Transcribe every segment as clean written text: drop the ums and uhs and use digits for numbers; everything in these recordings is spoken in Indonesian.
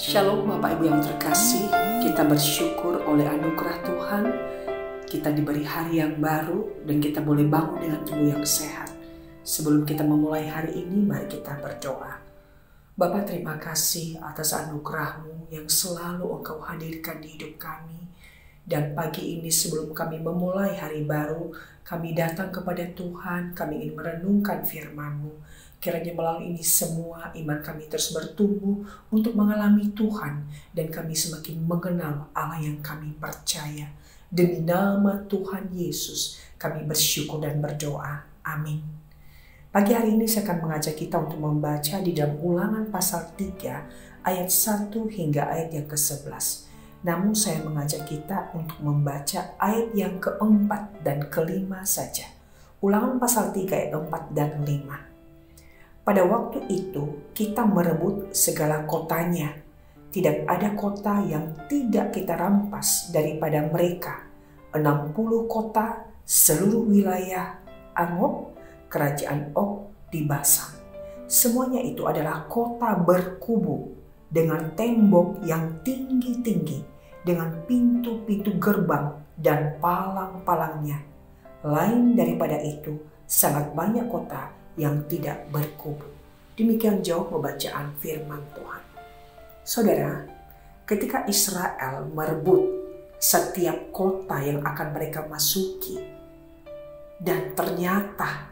Shalom Bapak Ibu yang terkasih, kita bersyukur oleh anugerah Tuhan. Kita diberi hari yang baru dan kita boleh bangun dengan tubuh yang sehat. Sebelum kita memulai hari ini, mari kita berdoa. Bapa, terima kasih atas anugerah-Mu yang selalu Engkau hadirkan di hidup kami. Dan pagi ini sebelum kami memulai hari baru, kami datang kepada Tuhan, kami ingin merenungkan firman-Mu. Kiranya melalui ini semua iman kami terus bertumbuh untuk mengalami Tuhan dan kami semakin mengenal Allah yang kami percaya. Demi nama Tuhan Yesus kami bersyukur dan berdoa. Amin. Pagi hari ini saya akan mengajak kita untuk membaca di dalam Ulangan pasal 3 ayat 1 hingga ayat yang ke-11. Namun saya mengajak kita untuk membaca ayat yang ke-4 dan ke-5 saja. Ulangan pasal 3 ayat 4 dan 5. Pada waktu itu kita merebut segala kotanya. Tidak ada kota yang tidak kita rampas daripada mereka. 60 kota seluruh wilayah Angop, kerajaan Og di Basan. Semuanya itu adalah kota berkubu dengan tembok yang tinggi-tinggi, dengan pintu-pintu gerbang dan palang-palangnya. Lain daripada itu, sangat banyak kota yang tidak berkubu. Demikian jauh pembacaan firman Tuhan. Saudara, ketika Israel merebut setiap kota yang akan mereka masuki, dan ternyata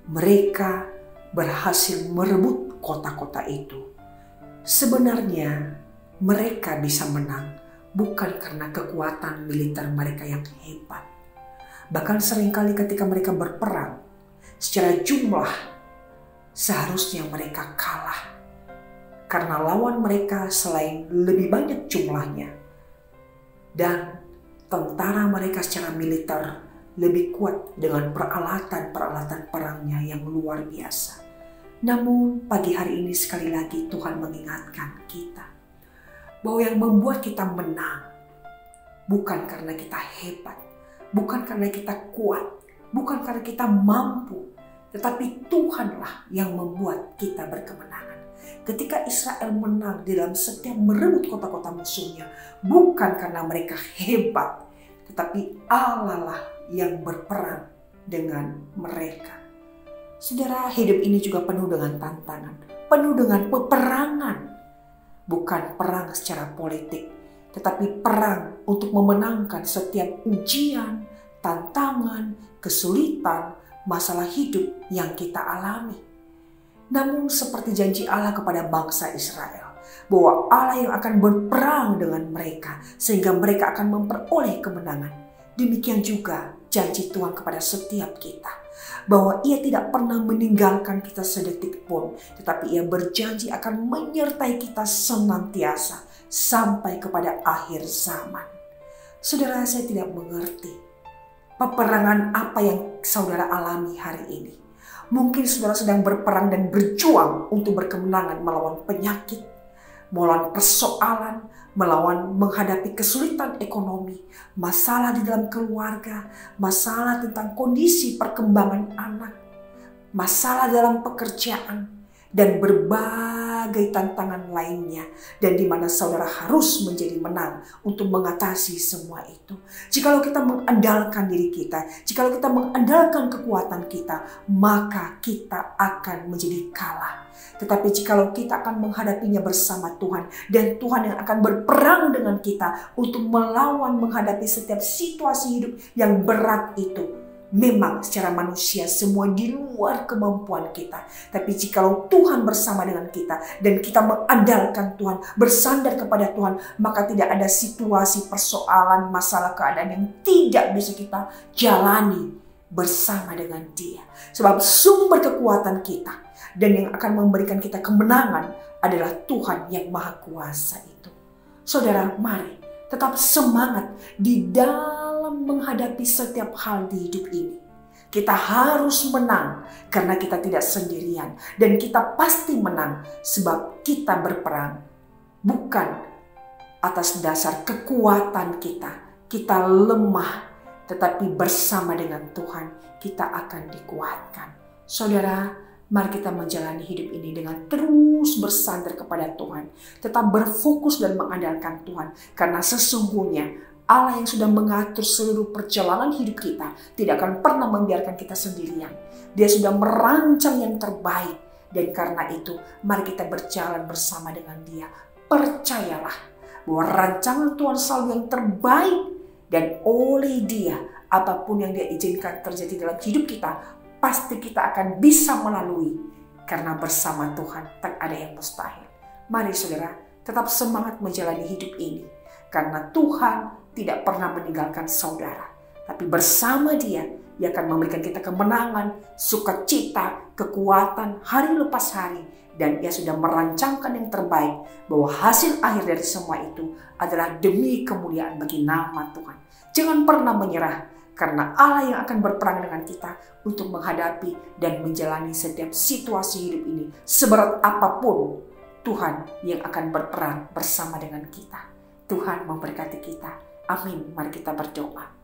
mereka berhasil merebut kota-kota itu, sebenarnya mereka bisa menang bukan karena kekuatan militer mereka yang hebat. Bahkan seringkali ketika mereka berperang, secara jumlah seharusnya mereka kalah. Karena lawan mereka selain lebih banyak jumlahnya dan tentara mereka secara militer lebih kuat dengan peralatan-peralatan perangnya yang luar biasa. Namun pagi hari ini sekali lagi Tuhan mengingatkan kita bahwa yang membuat kita menang bukan karena kita hebat, bukan karena kita kuat, bukan karena kita mampu, tetapi Tuhanlah yang membuat kita berkemenangan. Ketika Israel menang dalam setiap merebut kota-kota musuhnya, bukan karena mereka hebat, tetapi Allah lah yang berperang dengan mereka. Saudara, hidup ini juga penuh dengan tantangan, penuh dengan peperangan. Bukan perang secara politik, tetapi perang untuk memenangkan setiap ujian, tantangan, kesulitan, masalah hidup yang kita alami. Namun seperti janji Allah kepada bangsa Israel, bahwa Allah yang akan berperang dengan mereka sehingga mereka akan memperoleh kemenangan. Demikian juga janji Tuhan kepada setiap kita, bahwa Ia tidak pernah meninggalkan kita sedetik pun, tetapi Ia berjanji akan menyertai kita senantiasa sampai kepada akhir zaman. Saudara, saya tidak mengerti peperangan apa yang saudara alami hari ini. Mungkin saudara sedang berperang dan berjuang untuk berkemenangan melawan penyakit, melawan persoalan, melawan menghadapi kesulitan ekonomi, masalah di dalam keluarga, masalah tentang kondisi perkembangan anak, masalah dalam pekerjaan, dan berbagai tantangan lainnya, dan di mana saudara harus menjadi menang untuk mengatasi semua itu. Jikalau kita mengandalkan diri kita, jikalau kita mengandalkan kekuatan kita, maka kita akan menjadi kalah. Tetapi jikalau kita akan menghadapinya bersama Tuhan, dan Tuhan yang akan berperang dengan kita untuk melawan menghadapi setiap situasi hidup yang berat itu, memang secara manusia semua di luar kemampuan kita. Tapi jikalau Tuhan bersama dengan kita dan kita mengandalkan Tuhan, bersandar kepada Tuhan, maka tidak ada situasi, persoalan, masalah, keadaan yang tidak bisa kita jalani bersama dengan Dia. Sebab sumber kekuatan kita dan yang akan memberikan kita kemenangan adalah Tuhan yang Maha Kuasa itu. Saudara, mari tetap semangat di dalam menghadapi setiap hal di hidup ini. Kita harus menang karena kita tidak sendirian. Dan kita pasti menang sebab kita berperang bukan atas dasar kekuatan kita. Kita lemah, tetapi bersama dengan Tuhan kita akan dikuatkan. Saudara, Mari kita menjalani hidup ini dengan terus bersandar kepada Tuhan. Tetap berfokus dan mengandalkan Tuhan. Karena sesungguhnya Allah yang sudah mengatur seluruh perjalanan hidup kita tidak akan pernah membiarkan kita sendirian. Dia sudah merancang yang terbaik. Dan karena itu mari kita berjalan bersama dengan Dia. Percayalah bahwa rancangan Tuhan selalu yang terbaik. Dan oleh Dia, apapun yang Dia izinkan terjadi dalam hidup kita, pasti kita akan bisa melalui. Karena bersama Tuhan tak ada yang mustahil. Mari saudara, tetap semangat menjalani hidup ini. Karena Tuhan tidak pernah meninggalkan saudara. Tapi bersama Dia akan memberikan kita kemenangan, sukacita, kekuatan hari lepas hari. Dan Ia sudah merancangkan yang terbaik. Bahwa hasil akhir dari semua itu adalah demi kemuliaan bagi nama Tuhan. Jangan pernah menyerah. Karena Allah yang akan berperang dengan kita untuk menghadapi dan menjalani setiap situasi hidup ini. Seberat apapun, Tuhan yang akan berperang bersama dengan kita. Tuhan memberkati kita. Amin. Mari kita berdoa.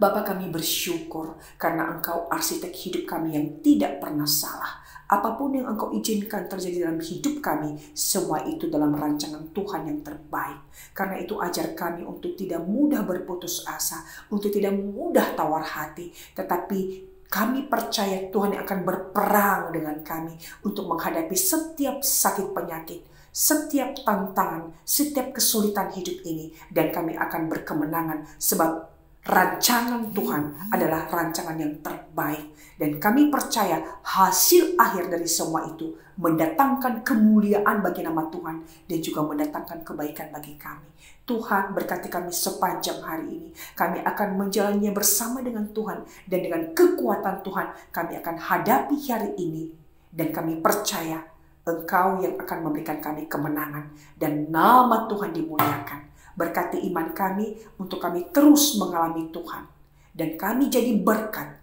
Bapa, kami bersyukur karena Engkau arsitek hidup kami yang tidak pernah salah. Apapun yang Engkau izinkan terjadi dalam hidup kami, semua itu dalam rancangan Tuhan yang terbaik. Karena itu ajar kami untuk tidak mudah berputus asa, untuk tidak mudah tawar hati, tetapi kami percaya Tuhan yang akan berperang dengan kami untuk menghadapi setiap sakit penyakit, setiap tantangan, setiap kesulitan hidup ini. Dan kami akan berkemenangan sebab rancangan Tuhan adalah rancangan yang terbaik. Dan kami percaya hasil akhir dari semua itu mendatangkan kemuliaan bagi nama Tuhan dan juga mendatangkan kebaikan bagi kami. Tuhan berkati kami sepanjang hari ini. Kami akan menjalannya bersama dengan Tuhan dan dengan kekuatan Tuhan kami akan hadapi hari ini. Dan kami percaya Engkau yang akan memberikan kami kemenangan dan nama Tuhan dimuliakan. Berkati iman kami untuk kami terus mengalami Tuhan. Dan kami jadi berkat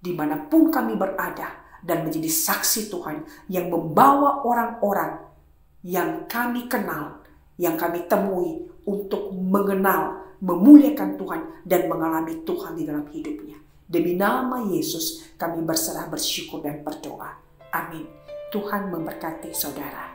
dimanapun kami berada. Dan menjadi saksi Tuhan yang membawa orang-orang yang kami kenal, yang kami temui untuk mengenal, memuliakan Tuhan dan mengalami Tuhan di dalam hidupnya. Demi nama Yesus kami berserah, bersyukur dan berdoa. Amin. Tuhan memberkati saudara.